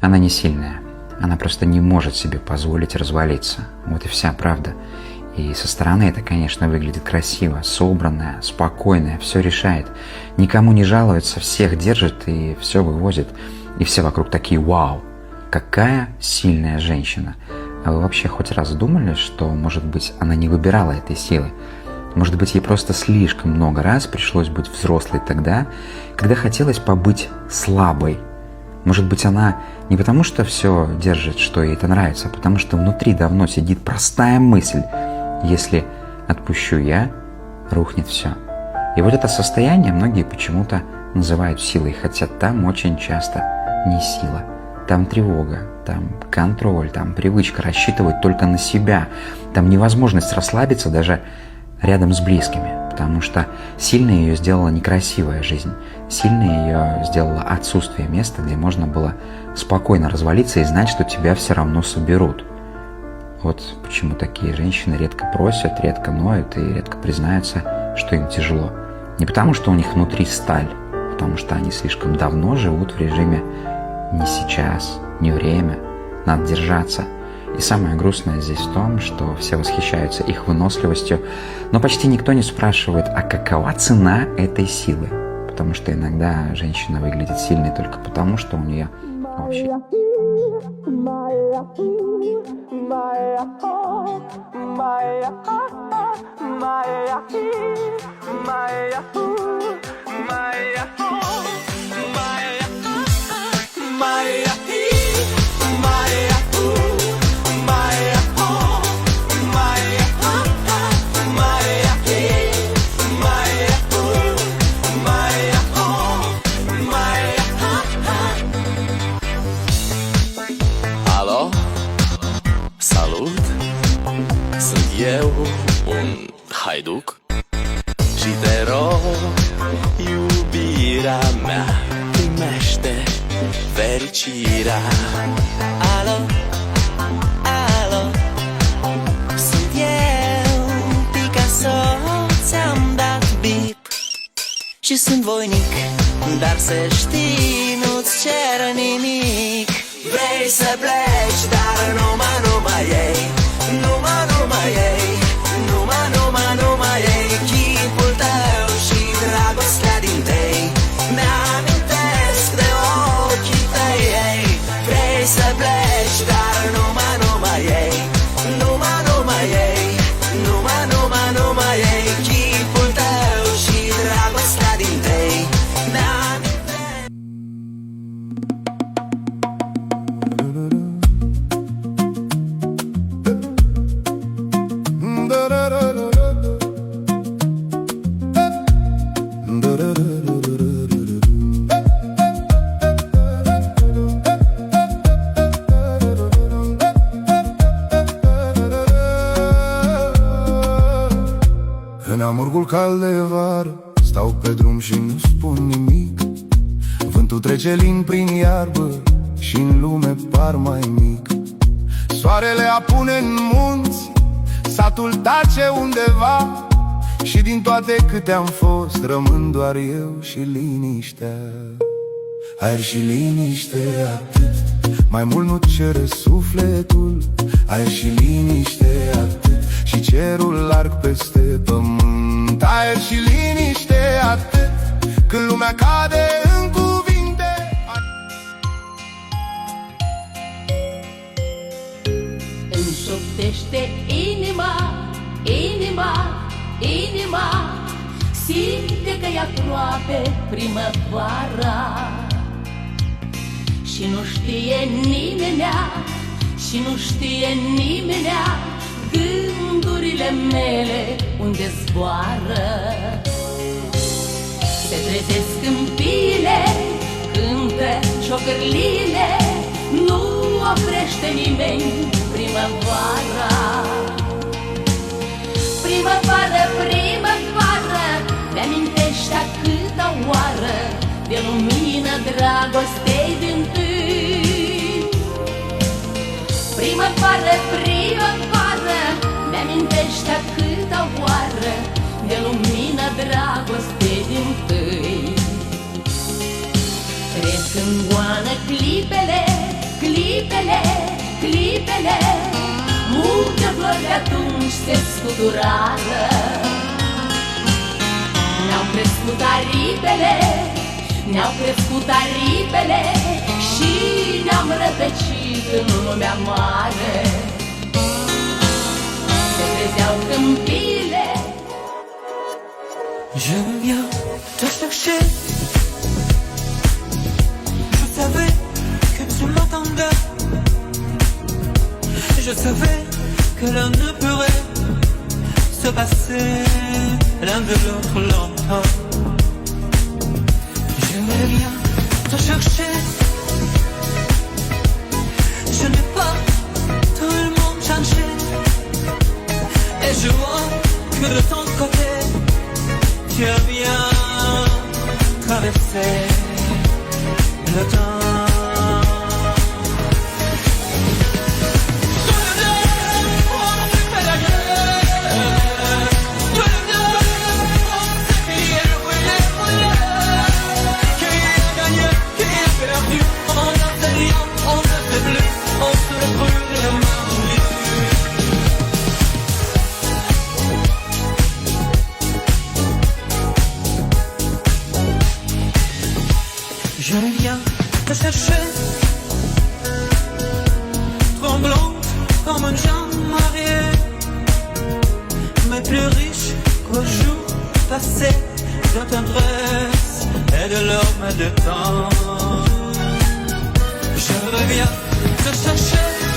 Она не сильная. Она просто не может себе позволить развалиться. Вот и вся правда. И со стороны это, конечно, выглядит красиво, собранная, спокойная, все решает. Никому не жалуется, всех держит и все вывозит. И все вокруг такие: вау, какая сильная женщина. А вы вообще хоть раз думали, что, может быть, она не выбирала этой силы? Может быть, ей просто слишком много раз пришлось быть взрослой тогда, когда хотелось побыть слабой? Может быть, она не потому, что все держит, что ей это нравится, а потому что внутри давно сидит простая мысль: если отпущу я, рухнет все. И вот это состояние многие почему-то называют силой, хотя там очень часто не сила. Там тревога, там контроль, там привычка рассчитывать только на себя, там невозможность расслабиться даже рядом с близкими, потому что сильной ее сделала некрасивая жизнь, сильной ее сделало отсутствие места, где можно было спокойно развалиться и знать, что тебя все равно соберут. Вот почему такие женщины редко просят, редко ноют и редко признаются, что им тяжело. Не потому, что у них внутри сталь, а потому что они слишком давно живут в режиме «не сейчас, не время, надо держаться». И самое грустное здесь в том, что все восхищаются их выносливостью, но почти никто не спрашивает, а какова цена этой силы? Потому что иногда женщина выглядит сильной только потому, что у нее вообще... Eu un haiduc și te rog, iubirea mea, primește fericirea. Alo, alo, sunt eu, Picasso, ți-am dat bip și sunt voinic, dar să știi, nu-ți cer nimic. Vrei să pleci, dar numai ei, numai ei, numai ei, chipul tău și dragostea din tei mi-amintesc de ochii tăi, ei. Vrei să pleci, dar numai ei, numai ei, numai ei, chipul tău și dragostea din tei mi-amintesc. În amurgul cald de vară stau pe drum și nu spun nimic. Vântul trece lin prin iarbă și în lume par mai mic. Soarele apune în munți, satul tace undeva, și din toate câte am fost rămân doar eu și liniștea. Aer și liniște, atât, mai mult nu cere sufletul. Aer și liniște, atât, și cerul larg peste pământ. Aer și liniște, atât, când lumea cade în cuvinte. Îmi șoptește inima, inima, inima, simte că e aproape primăvara. Și nu știe nimenea, și nu știe nimenea gândurile mele unde zboară. Se trezesc câmpiile, cântă ciocârlile, nu oprește nimeni primăvara. Primăvară, primăvară, mi-amintește a câta oară de lumină dragostei din-tâi. Primăvară, primăvară, mi-amintește a câta oară de lumină dragostei din-tâi. Trec în goană clipele, clipele, clipele, multe flori de atunci se scuturară. Ne-au crescut aripele, ne-au crescut aripele și ne-am rătăcit în lumea mare. Se trezeau câmpile. Je viens te chercher. Je savais que tu m'entendais. Je savais que l'un ne pourrait se passer l'un de l'autre longtemps. Je viens te chercher. Je n'ai pas tellement changé. Et je vois que de ton côté tu as bien traversé le temps. Je reviens te chercher, tremblante comme une jambe mariée, mais plus riche qu'au jour passé de tendresse et de l'homme de temps. Je reviens te chercher.